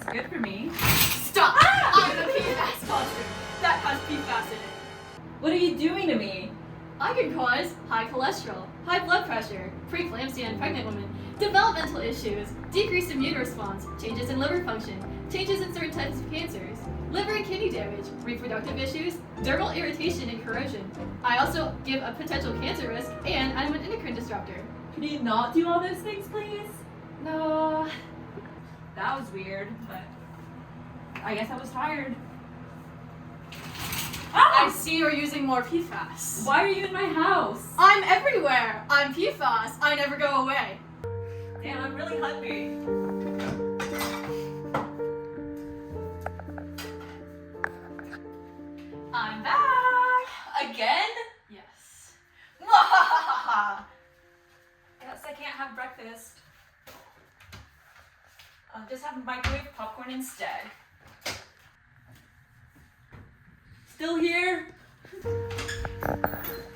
Sounds good for me. Stop! I'm the PFAS monster! That has PFAS in it. What are you doing to me? I can cause high cholesterol, high blood pressure, preeclampsia in pregnant women, developmental issues, decreased immune response, changes in liver function, changes in certain types of cancers, liver and kidney damage, reproductive issues, dermal irritation and corrosion. I also give a potential cancer risk, and I'm an endocrine disruptor. Can you not do all those things, please? No. That was weird, but I guess I was tired. I see you're using more PFAS. Why are you in my house? I'm everywhere. I'm PFAS. I never go away. Damn, I'm really hungry. I'm back! Again? Yes. Guess I can't have breakfast. I'll just have microwave popcorn instead. Still here?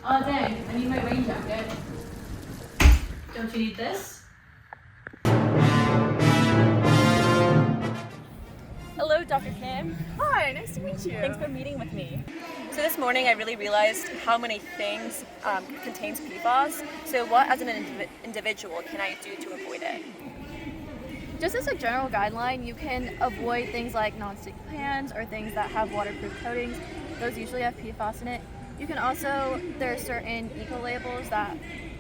Oh dang, I need my rain jacket. Don't you need this? Hello, Dr. Kim. Hi, nice to meet you. Thanks for meeting with me. So this morning I really realized how many things contains PFAS. So what, as an individual, can I do to avoid it? Just as a general guideline, you can avoid things like nonstick pans or things that have waterproof coatings. Those usually have PFAS in it. You can also, there are certain eco-labels that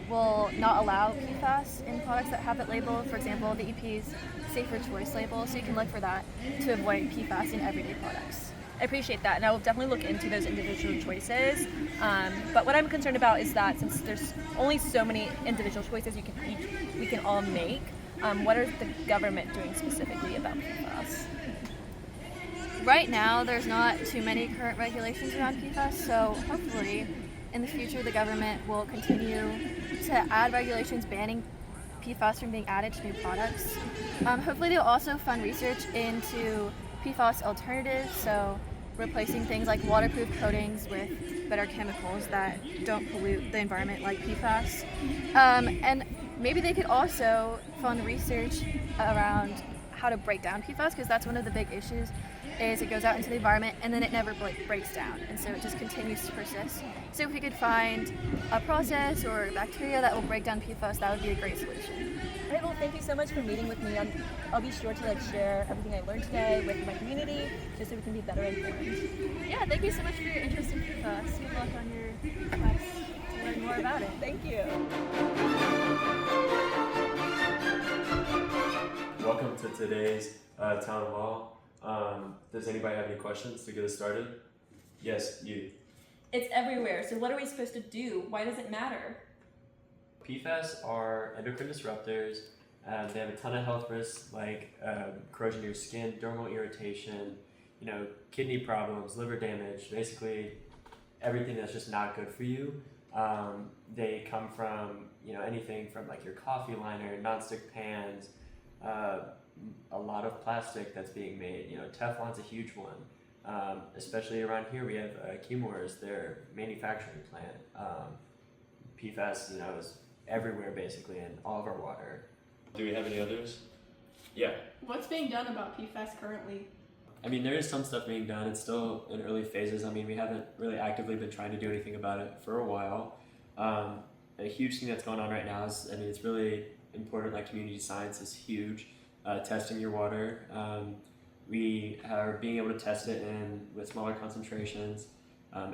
will not allow PFAS in products that have it labeled. For example, the EP's Safer Choice label, so you can look for that to avoid PFAS in everyday products. I appreciate that, and I will definitely look into those individual choices. But what I'm concerned about is that since there's only so many individual choices we can all make, what are the government doing specifically about PFAS? Right now, there's not too many current regulations around PFAS, so hopefully in the future the government will continue to add regulations banning PFAS from being added to new products. Hopefully they'll also fund research into PFAS alternatives, so replacing things like waterproof coatings with better chemicals that don't pollute the environment like PFAS. And maybe they could also fund research around how to break down PFAS, because that's one of the big issues, is it goes out into the environment and then it never breaks down, and so it just continues to persist. So if we could find a process or bacteria that will break down PFAS, that would be a great solution. All right, well, thank you so much for meeting with me. I'll be sure to share everything I learned today with my community, just so we can be better informed. Yeah, thank you so much for your interest in PFAS. Good luck on your quest to learn more about it. Thank you. Welcome to today's town hall. Does anybody have any questions to get us started? Yes, you. It's everywhere, so what are we supposed to do? Why does it matter? PFAS are endocrine disruptors. They have a ton of health risks like corrosion to your skin, dermal irritation, kidney problems, liver damage, basically everything that's just not good for you. They come from anything from like your coffee liner, nonstick pans, a lot of plastic that's being made. Teflon's a huge one. Especially around here, we have Chemours, their manufacturing plant. PFAS, is everywhere basically in all of our water. Do we have any others? Yeah. What's being done about PFAS currently? I mean, there is some stuff being done. It's still in early phases. I mean, we haven't really actively been trying to do anything about it for a while. A huge thing that's going on right now is, it's really important, like community science is huge. Testing your water. We are being able to test it with smaller concentrations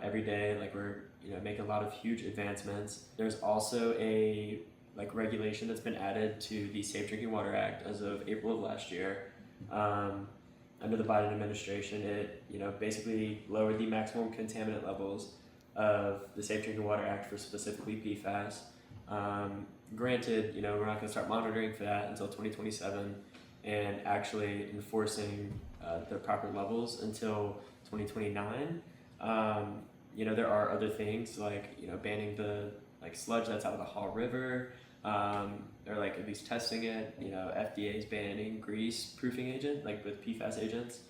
every day. Like we're making a lot of huge advancements. There's also a regulation that's been added to the Safe Drinking Water Act as of April of last year. Under the Biden administration, it basically lowered the maximum contaminant levels of the Safe Drinking Water Act for specifically PFAS. Granted, we're not going to start monitoring for that until 2027 and actually enforcing the proper levels until 2029. There are other things like banning the sludge that's out of the Haw River, or at least testing it. FDA is banning grease proofing agent with PFAS agents.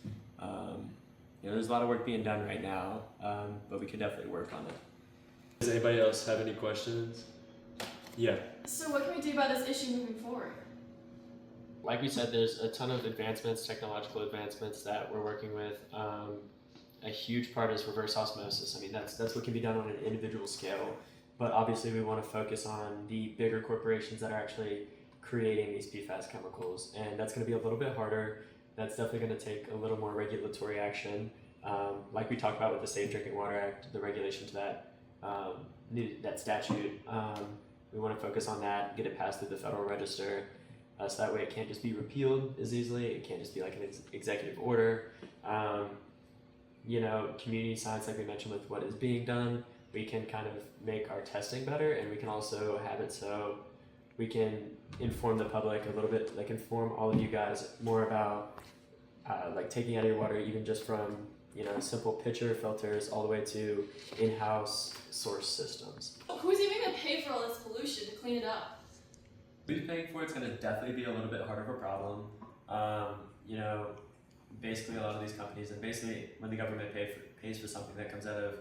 There's a lot of work being done right now, but we can definitely work on it. Does anybody else have any questions? Yeah. So what can we do about this issue moving forward? Like we said, there's a ton of advancements, technological advancements that we're working with. A huge part is reverse osmosis. I mean, that's what can be done on an individual scale, but obviously we want to focus on the bigger corporations that are actually creating these PFAS chemicals, and that's going to be a little bit harder. That's definitely going to take a little more regulatory action. Like we talked about with the Safe Drinking Water Act, the regulation to that statute, we want to focus on that, get it passed through the Federal Register, so that way it can't just be repealed as easily. It can't just be like an executive order. Community science, like we mentioned with what is being done, we can kind of make our testing better, and we can also have it so we can inform the public a little bit, like inform all of you guys more about like taking out of your water, even just from simple pitcher filters all the way to in-house source systems. Who's even gonna pay for all this pollution to clean it up? Who's paying for it's going to definitely be a little bit harder of a problem. Basically a lot of these companies, and basically when the government pays for something that comes out of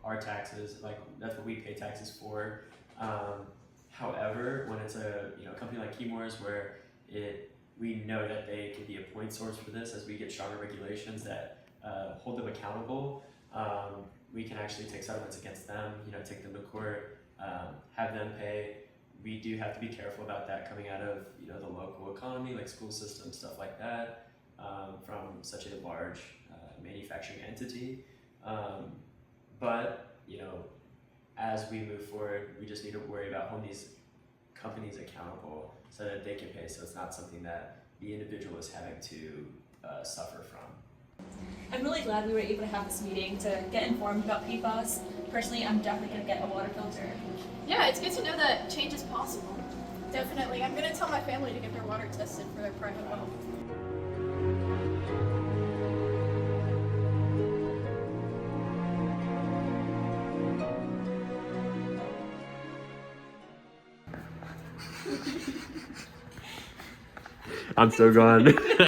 our taxes, like that's what we pay taxes for. However, when it's a company like Chemours, where we know that they can be a point source for this, as we get stronger regulations that hold them accountable, we can actually take settlements against them, take them to court, have them pay. We do have to be careful about that coming out of the local economy, like school systems, stuff like that, from such a large manufacturing entity. But as we move forward, we just need to worry about holding these companies accountable so that they can pay, so it's not something that the individual is having to suffer from. I'm really glad we were able to have this meeting to get informed about PFAS. Personally, I'm definitely going to get a water filter. Yeah, it's good to know that change is possible. Definitely. I'm going to tell my family to get their water tested for their private well. I'm so gone.